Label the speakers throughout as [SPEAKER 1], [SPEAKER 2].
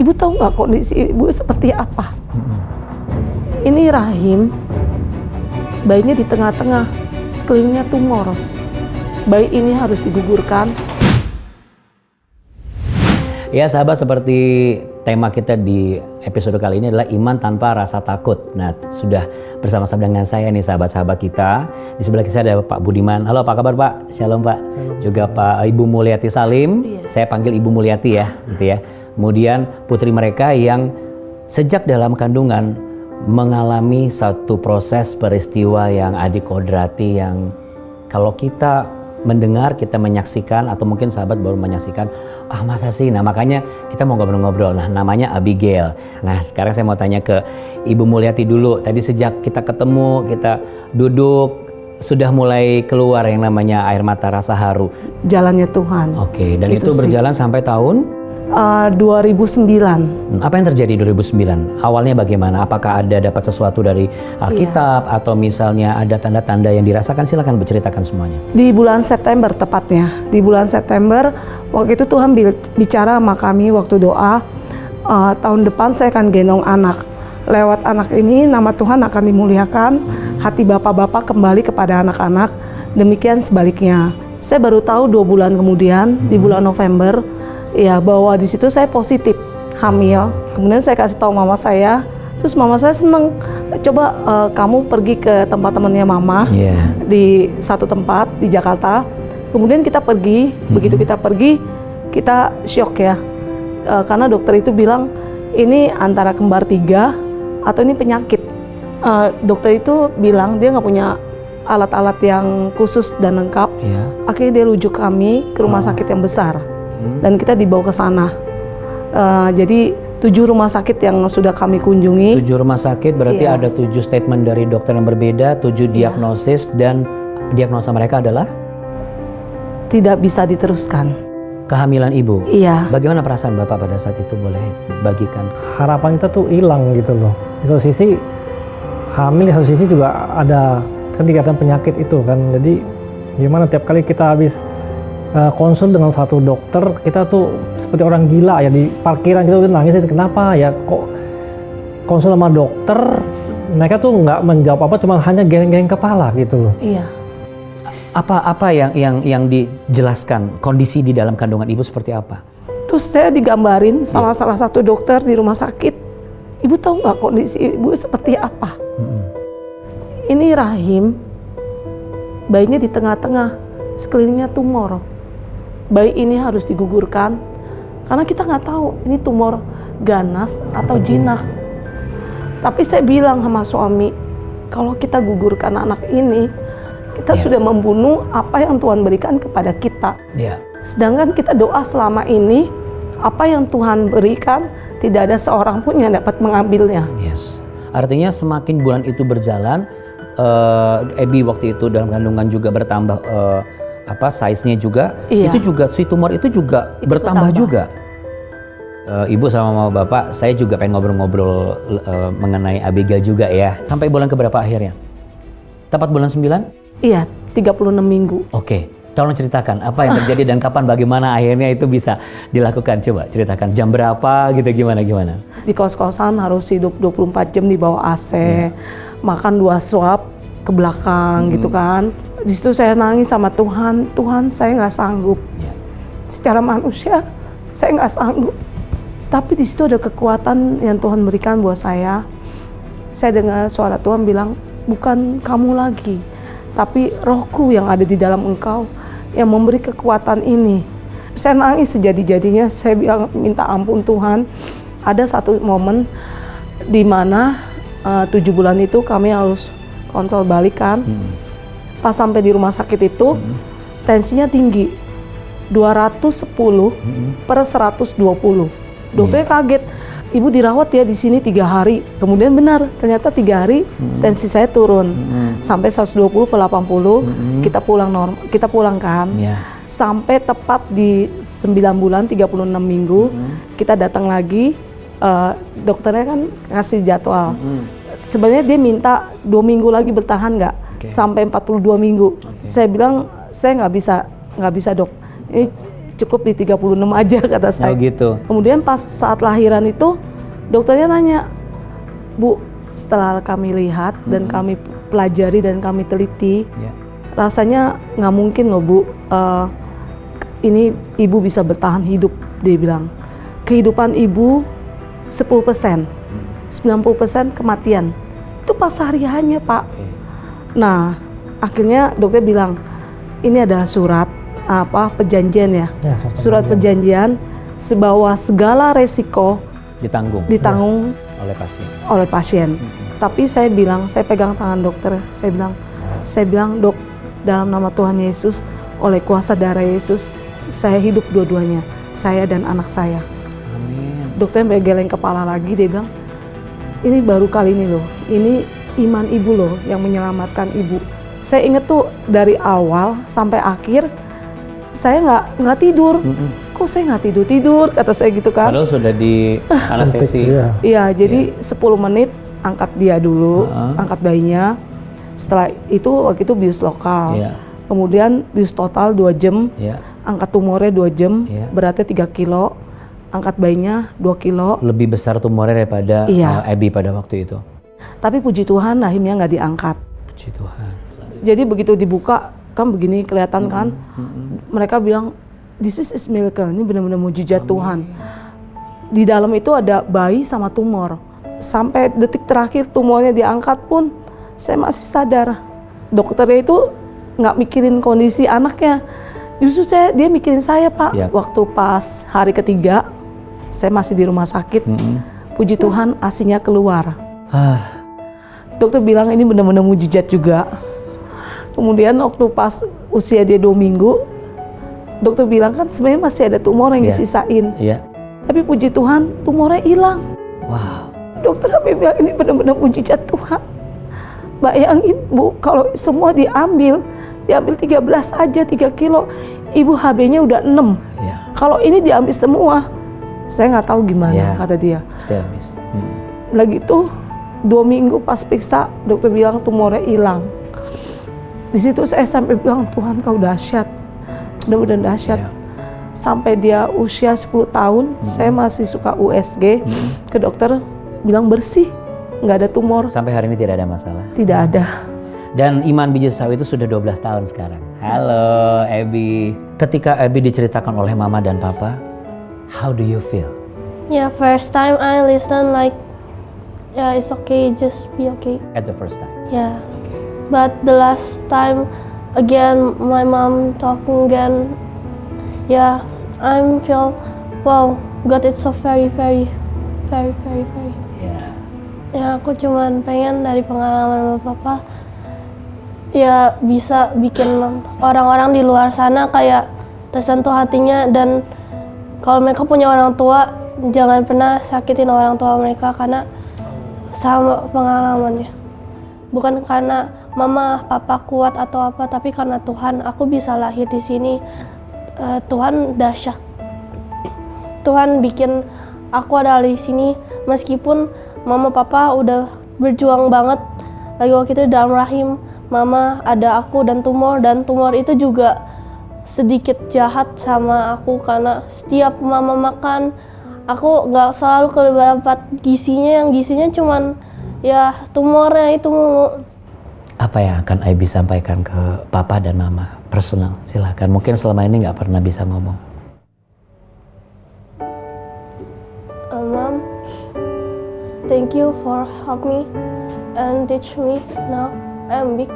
[SPEAKER 1] Ibu tahu nggak kondisi ibu seperti apa? Ini rahim, bayinya di tengah-tengah, sekelilingnya tumor. Bayi ini harus digugurkan.
[SPEAKER 2] Ya sahabat, seperti tema kita di episode kali ini adalah iman tanpa rasa takut. Nah, sudah bersama-sama dengan saya nih sahabat-sahabat kita. Di sebelah kita ada Pak Budiman. Halo, apa kabar Pak? Shalom Pak. Shalom. Juga Pak Ibu Mulyati Salim. Iya. Saya panggil Ibu Mulyati ya, gitu ya. Kemudian putri mereka yang sejak dalam kandungan mengalami satu proses peristiwa yang adik kodrati, yang kalau kita mendengar, kita menyaksikan, atau mungkin sahabat baru menyaksikan, masa sih? Nah makanya kita mau ngobrol-ngobrol. Nah namanya Abigail. Nah sekarang saya mau tanya ke Ibu Mulyati dulu. Tadi sejak kita ketemu, kita duduk, sudah mulai keluar yang namanya air mata rasa haru.
[SPEAKER 1] Jalannya Tuhan.
[SPEAKER 2] Oke, dan itu berjalan sampai tahun?
[SPEAKER 1] 2009.
[SPEAKER 2] Apa yang terjadi 2009? Awalnya bagaimana? Apakah ada dapat sesuatu dari Alkitab atau misalnya ada tanda-tanda yang dirasakan? Silakan berceritakan semuanya.
[SPEAKER 1] Di bulan September tepatnya. Di bulan September waktu itu Tuhan bicara sama kami waktu doa, tahun depan saya akan gendong anak. Lewat anak ini nama Tuhan akan dimuliakan, hati bapak-bapak kembali kepada anak-anak, demikian sebaliknya. Saya baru tahu 2 bulan kemudian di bulan November ya bahwa di situ saya positif hamil. Kemudian saya kasih tahu mama saya, terus mama saya seneng. Coba kamu pergi ke tempat temannya mama di satu tempat di Jakarta. Kemudian kita pergi, begitu kita pergi kita syok ya, karena dokter itu bilang ini antara kembar 3 atau ini penyakit. Dokter itu bilang dia nggak punya alat-alat yang khusus dan lengkap. Akhirnya dia rujuk kami ke rumah sakit yang besar. Dan kita dibawa ke sana. Jadi 7 rumah sakit yang sudah kami kunjungi.
[SPEAKER 2] 7 rumah sakit berarti ada 7 statement dari dokter yang berbeda, 7 diagnosis, dan diagnosa mereka adalah?
[SPEAKER 1] Tidak bisa diteruskan.
[SPEAKER 2] Kehamilan ibu?
[SPEAKER 1] Iya.
[SPEAKER 2] Bagaimana perasaan Bapak pada saat itu, boleh bagikan?
[SPEAKER 3] Harapan kita tuh hilang gitu loh. Di satu sisi hamil, di satu sisi juga ada kedikatan penyakit itu kan. Jadi gimana tiap kali kita habis konsul dengan satu dokter, kita tuh seperti orang gila ya, di parkiran kita tuh nangis, kenapa ya kok konsul sama dokter mereka tuh nggak menjawab apa, cuma hanya geleng-geleng kepala gitu loh.
[SPEAKER 1] Iya.
[SPEAKER 2] Apa yang dijelaskan, kondisi di dalam kandungan ibu seperti apa?
[SPEAKER 1] Terus saya digambarin sama salah satu dokter di rumah sakit. Ibu tahu nggak kondisi ibu seperti apa? Ini rahim, bayinya di tengah-tengah, sekelilingnya tumor. Bayi ini harus digugurkan karena kita nggak tahu ini tumor ganas atau jinak. Tapi saya bilang sama suami, kalau kita gugurkan anak ini, kita sudah membunuh apa yang Tuhan berikan kepada kita. Sedangkan kita doa selama ini, apa yang Tuhan berikan tidak ada seorang pun yang dapat mengambilnya.
[SPEAKER 2] Artinya semakin bulan itu berjalan, Ebi waktu itu dalam kandungan juga bertambah, size-nya juga, itu juga si tumor itu juga bertambah juga. Ibu sama mama bapak, saya juga pengen ngobrol-ngobrol mengenai Abigail juga ya. Sampai bulan keberapa akhirnya? Tepat bulan 9?
[SPEAKER 1] Iya, 36 minggu.
[SPEAKER 2] Oke, tolong ceritakan apa yang terjadi dan kapan, bagaimana akhirnya itu bisa dilakukan. Coba ceritakan jam berapa gitu, gimana.
[SPEAKER 1] Di kos-kosan harus hidup 24 jam di bawah AC, makan 2 suap ke belakang gitu kan. Di situ saya nangis sama Tuhan, Tuhan saya nggak sanggup. Secara manusia saya nggak sanggup. Tapi di situ ada kekuatan yang Tuhan berikan buat saya. Saya dengar suara Tuhan bilang, bukan kamu lagi, tapi rohku yang ada di dalam engkau yang memberi kekuatan ini. Saya nangis sejadi-jadinya, saya bilang minta ampun Tuhan. Ada satu momen di mana 7 bulan itu kami harus kontrol balik kan. Pas sampai di rumah sakit itu, tensinya tinggi, 210 per 120. Dokternya kaget, ibu dirawat ya di sini 3 hari. Kemudian benar, ternyata 3 hari tensi saya turun sampai 120 per 80. Kita pulang kan. Sampai tepat di 9 bulan 36 minggu, kita datang lagi. Dokternya kan ngasih jadwal. Sebenarnya dia minta 2 minggu lagi bertahan nggak? Sampai 42 minggu. Saya bilang saya nggak bisa dok. Ini cukup di 36 aja kata saya.
[SPEAKER 2] Oh gitu.
[SPEAKER 1] Kemudian pas saat lahiran itu dokternya nanya, Bu, setelah kami lihat dan kami pelajari dan kami teliti,
[SPEAKER 2] Ya.
[SPEAKER 1] rasanya nggak mungkin loh Bu, ini ibu bisa bertahan hidup, dia bilang. Kehidupan ibu 10%, 90% kematian. Itu pas hariannya Pak.
[SPEAKER 2] Oke.
[SPEAKER 1] Nah, akhirnya dokter bilang, ini ada surat perjanjian ya.
[SPEAKER 3] Ya,
[SPEAKER 1] Surat perjanjian bahwa segala resiko
[SPEAKER 2] Ditanggung
[SPEAKER 1] ditanggung
[SPEAKER 2] oleh pasien.
[SPEAKER 1] oleh pasien. Tapi saya bilang, saya pegang tangan dokter, saya bilang Dok, dalam nama Tuhan Yesus, oleh kuasa darah Yesus, saya hidup dua-duanya, saya dan anak saya.
[SPEAKER 2] Amin.
[SPEAKER 1] Dokter geleng kepala lagi, dia bilang, ini baru kali ini loh, ini iman ibu loh yang menyelamatkan ibu. Saya ingat tuh dari awal sampai akhir, saya nggak tidur. Kok saya nggak tidur, kata saya gitu kan.
[SPEAKER 2] Padahal sudah di anestesi.
[SPEAKER 3] Iya.
[SPEAKER 1] Iya, jadi 10 menit angkat dia dulu, angkat bayinya. Setelah itu waktu itu bius lokal.
[SPEAKER 2] Iya.
[SPEAKER 1] Kemudian bius total 2 jam,
[SPEAKER 2] Iya.
[SPEAKER 1] angkat tumornya 2 jam,
[SPEAKER 2] Iya.
[SPEAKER 1] beratnya 3 kilo, angkat bayinya 2 kilo.
[SPEAKER 2] Lebih besar tumornya daripada
[SPEAKER 1] Iya.
[SPEAKER 2] Abby pada waktu itu.
[SPEAKER 1] Tapi puji Tuhan rahimnya nggak diangkat.
[SPEAKER 2] Puji Tuhan.
[SPEAKER 1] Jadi begitu dibuka, kan begini kelihatan kan, mereka bilang, this is miracle, ini benar-benar mujizat Tuhan. Di dalam itu ada bayi sama tumor. Sampai detik terakhir tumornya diangkat pun, saya masih sadar. Dokternya itu nggak mikirin kondisi anaknya, justru dia mikirin saya Pak.
[SPEAKER 2] Ya.
[SPEAKER 1] Waktu pas hari ketiga, saya masih di rumah sakit, puji Tuhan ASI-nya keluar. Dokter bilang ini benar-benar mujizat juga. Kemudian waktu pas usia dia 2 minggu, dokter bilang kan sebenarnya masih ada tumor yang
[SPEAKER 2] Iya.
[SPEAKER 1] disisain.
[SPEAKER 2] Iya.
[SPEAKER 1] Tapi puji Tuhan tumornya hilang.
[SPEAKER 2] Wow.
[SPEAKER 1] Dokter sampai bilang ini benar-benar mujizat Tuhan. Bayangin Bu, kalau semua diambil 13 aja 3 kilo, ibu HB-nya udah 6.
[SPEAKER 2] Iya.
[SPEAKER 1] Kalau ini diambil semua, saya nggak tahu gimana,
[SPEAKER 2] Iya.
[SPEAKER 1] kata dia.
[SPEAKER 2] Pasti habis.
[SPEAKER 1] Lagi tuh 2 minggu pas periksa, dokter bilang tumornya hilang. Di situ saya sampai bilang, Tuhan kau dahsyat, benar-benar dahsyat.
[SPEAKER 2] Iya.
[SPEAKER 1] Sampai dia usia 10 tahun, saya masih suka USG, ke dokter bilang bersih, nggak ada tumor,
[SPEAKER 2] Sampai hari ini tidak ada masalah.
[SPEAKER 1] tidak ada.
[SPEAKER 2] Dan iman biji sawi itu sudah 12 tahun sekarang. Halo Abby. Ketika Abby diceritakan oleh mama dan papa, how do you feel?
[SPEAKER 4] Yeah, first time I listen like, yeah, it's okay, just be okay.
[SPEAKER 2] At the first time.
[SPEAKER 4] Yeah. But the last time, again, my mom talking again, yeah, I'm feel, wow, God it's so very, very, very, very, very.
[SPEAKER 2] Yeah.
[SPEAKER 4] Ya, aku cuman pengen dari pengalaman Papa, ya bisa bikin orang-orang di luar sana kayak tersentuh hatinya, dan kalau mereka punya orang tua, jangan pernah sakitin orang tua mereka karena sama pengalamannya. Bukan karena mama, papa kuat atau apa, tapi karena Tuhan, aku bisa lahir di sini. Tuhan dahsyat. Tuhan bikin aku ada di sini meskipun mama papa udah berjuang banget. Lagi waktu itu dalam rahim mama ada aku dan tumor itu juga sedikit jahat sama aku karena setiap mama makan aku nggak selalu kedapat gizinya, yang gizinya cuman ya tumornya itu.
[SPEAKER 2] Apa yang akan Abby sampaikan ke papa dan mama personal? Silakan. Mungkin selama ini nggak pernah bisa ngomong.
[SPEAKER 4] Mom, thank you for help me and teach me. Now I'm big.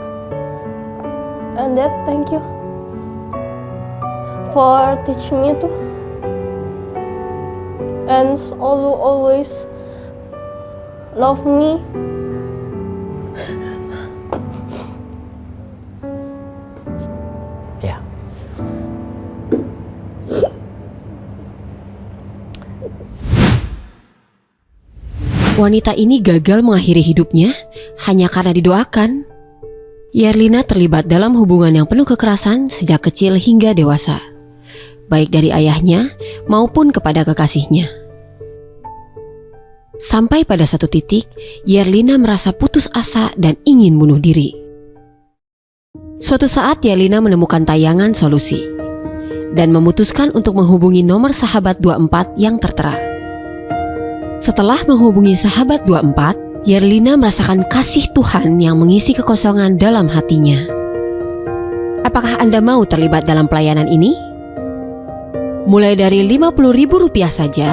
[SPEAKER 4] And Dad, thank you for teaching me too. And always love me.
[SPEAKER 2] Ya.
[SPEAKER 5] Wanita ini gagal mengakhiri hidupnya hanya karena didoakan. Yerlina terlibat dalam hubungan yang penuh kekerasan sejak kecil hingga dewasa, baik dari ayahnya maupun kepada kekasihnya. Sampai pada satu titik, Yerlina merasa putus asa dan ingin bunuh diri. Suatu saat Yerlina menemukan tayangan solusi. dan memutuskan untuk menghubungi nomor sahabat 24 yang tertera. Setelah menghubungi sahabat 24, Yerlina merasakan kasih Tuhan yang mengisi kekosongan dalam hatinya. Apakah Anda mau terlibat dalam pelayanan ini? Mulai dari Rp50.000 saja,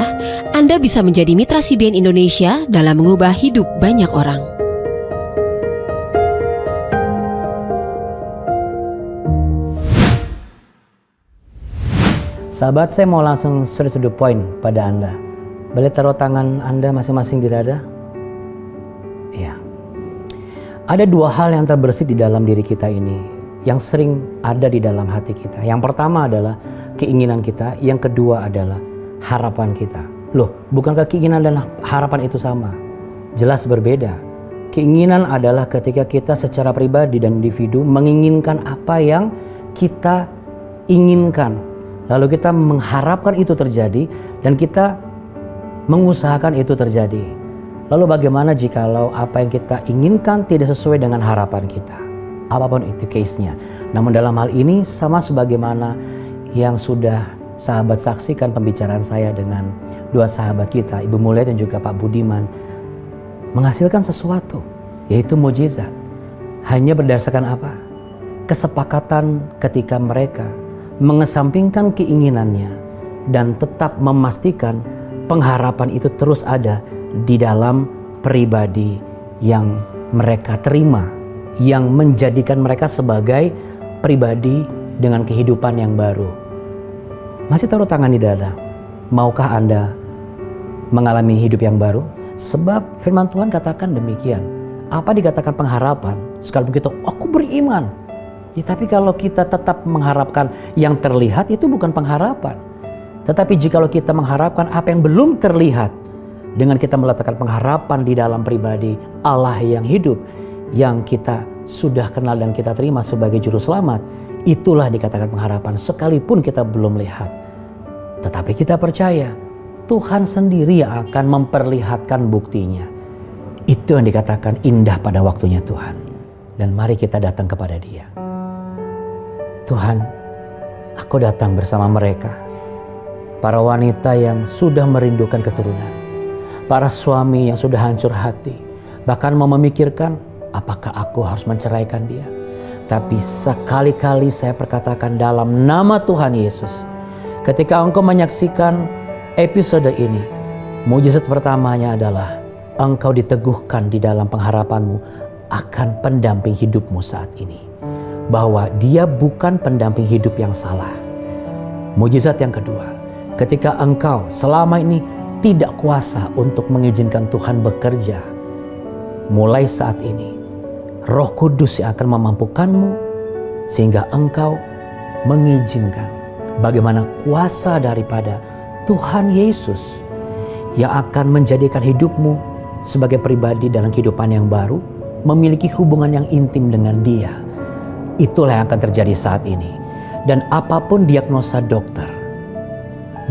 [SPEAKER 5] Anda bisa menjadi mitra CBN Indonesia dalam mengubah hidup banyak orang.
[SPEAKER 2] Sahabat, saya mau langsung straight to the point pada Anda. Boleh taruh tangan Anda masing-masing di dada? Ya. Ada dua hal yang terbersit di dalam diri kita ini, yang sering ada di dalam hati kita. Yang pertama adalah keinginan kita, yang kedua adalah harapan kita. Loh, bukankah keinginan dan harapan itu sama? Jelas berbeda. Keinginan adalah ketika kita secara pribadi dan individu menginginkan apa yang kita inginkan. Lalu kita mengharapkan itu terjadi dan kita mengusahakan itu terjadi. Lalu bagaimana jikalau apa yang kita inginkan tidak sesuai dengan harapan kita? Apapun itu case-nya. Namun dalam hal ini sama sebagaimana yang sudah sahabat saksikan pembicaraan saya dengan dua sahabat kita, Ibu Mulia dan juga Pak Budiman, menghasilkan sesuatu, yaitu mukjizat. Hanya berdasarkan apa? Kesepakatan ketika mereka mengesampingkan keinginannya dan tetap memastikan pengharapan itu terus ada di dalam pribadi yang mereka terima, yang menjadikan mereka sebagai pribadi dengan kehidupan yang baru. Masih taruh tangan di dada. Maukah Anda mengalami hidup yang baru? Sebab firman Tuhan katakan demikian. Apa dikatakan pengharapan? Sekalipun kita, aku beriman. Ya, tapi kalau kita tetap mengharapkan yang terlihat, itu bukan pengharapan. Tetapi jikalau kita mengharapkan apa yang belum terlihat, dengan kita meletakkan pengharapan di dalam pribadi Allah yang hidup, yang kita sudah kenal dan kita terima sebagai juru selamat, itulah dikatakan pengharapan sekalipun kita belum lihat. Tetapi kita percaya Tuhan sendiri yang akan memperlihatkan buktinya. Itu yang dikatakan indah pada waktunya Tuhan. Dan mari kita datang kepada Dia. Tuhan, aku datang bersama mereka, para wanita yang sudah merindukan keturunan, para suami yang sudah hancur hati, bahkan mau memikirkan apakah aku harus menceraikan dia. Tapi sekali-kali saya perkatakan dalam nama Tuhan Yesus, ketika engkau menyaksikan episode ini, mukjizat pertamanya adalah engkau diteguhkan di dalam pengharapanmu akan pendamping hidupmu saat ini. Bahwa dia bukan pendamping hidup yang salah. Mukjizat yang kedua, ketika engkau selama ini tidak kuasa untuk mengizinkan Tuhan bekerja, mulai saat ini Roh Kudus yang akan memampukanmu sehingga engkau mengizinkan bagaimana kuasa daripada Tuhan Yesus yang akan menjadikan hidupmu sebagai pribadi dalam kehidupan yang baru, memiliki hubungan yang intim dengan Dia. Itulah yang akan terjadi saat ini. Dan apapun diagnosa dokter,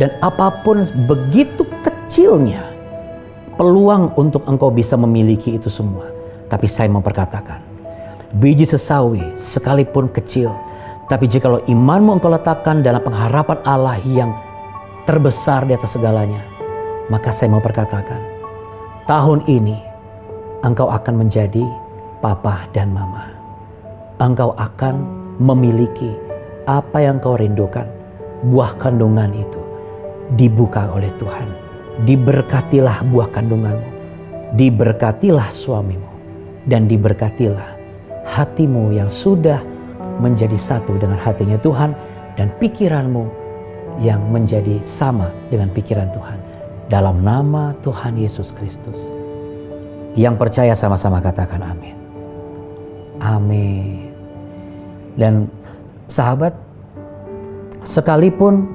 [SPEAKER 2] dan apapun begitu kecilnya peluang untuk engkau bisa memiliki itu semua. Tapi saya mau perkatakan, biji sesawi sekalipun kecil, tapi jikalau imanmu engkau letakkan dalam pengharapan Allah yang terbesar di atas segalanya, maka saya mau perkatakan, tahun ini engkau akan menjadi papa dan mama. Engkau akan memiliki apa yang kau rindukan. Buah kandungan itu dibuka oleh Tuhan. Diberkatilah buah kandunganmu. Diberkatilah suamimu. Dan diberkatilah hatimu yang sudah menjadi satu dengan hatinya Tuhan. Dan pikiranmu yang menjadi sama dengan pikiran Tuhan. Dalam nama Tuhan Yesus Kristus. Yang percaya sama-sama katakan amin. Amin. Dan sahabat, sekalipun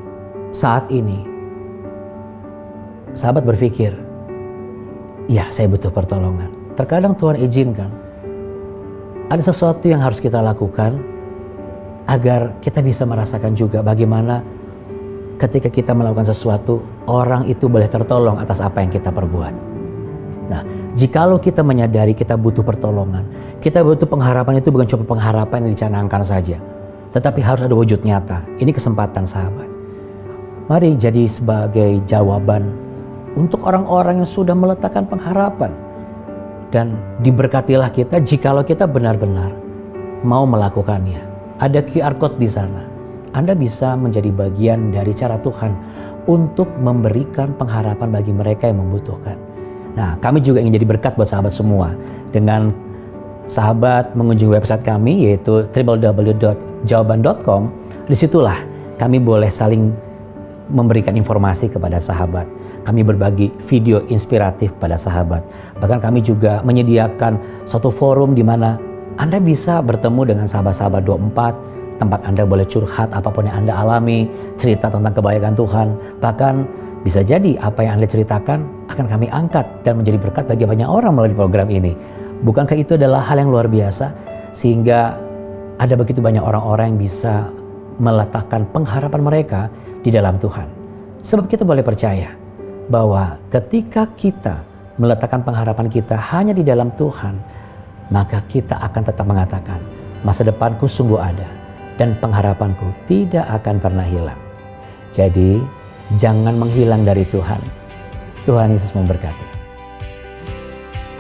[SPEAKER 2] saat ini sahabat berpikir, ya saya butuh pertolongan. Terkadang Tuhan izinkan ada sesuatu yang harus kita lakukan agar kita bisa merasakan juga bagaimana ketika kita melakukan sesuatu, orang itu boleh tertolong atas apa yang kita perbuat. Nah, jikalau kita menyadari kita butuh pertolongan, kita butuh pengharapan, itu bukan cuma pengharapan yang dicanangkan saja. tetapi harus ada wujud nyata. Ini kesempatan sahabat. Mari jadi sebagai jawaban untuk orang-orang yang sudah meletakkan pengharapan. Dan diberkatilah kita jikalau kita benar-benar mau melakukannya. Ada QR code di sana. Anda bisa menjadi bagian dari cara Tuhan untuk memberikan pengharapan bagi mereka yang membutuhkan. Nah, kami juga ingin jadi berkat buat sahabat semua dengan sahabat mengunjungi website kami yaitu www.jawaban.com. Disitulah kami boleh saling memberikan informasi kepada sahabat. Kami berbagi video inspiratif pada sahabat. Bahkan kami juga menyediakan satu forum di mana Anda bisa bertemu dengan sahabat-sahabat 24, tempat Anda boleh curhat apapun yang Anda alami, cerita tentang kebaikan Tuhan. Bahkan bisa jadi apa yang Anda ceritakan akan kami angkat dan menjadi berkat bagi banyak orang melalui program ini. Bukankah itu adalah hal yang luar biasa? Sehingga ada begitu banyak orang-orang yang bisa meletakkan pengharapan mereka di dalam Tuhan. Sebab kita boleh percaya bahwa ketika kita meletakkan pengharapan kita hanya di dalam Tuhan, maka kita akan tetap mengatakan, masa depanku sungguh ada dan pengharapanku tidak akan pernah hilang. Jadi, jangan menghilang dari Tuhan. Tuhan Yesus memberkati.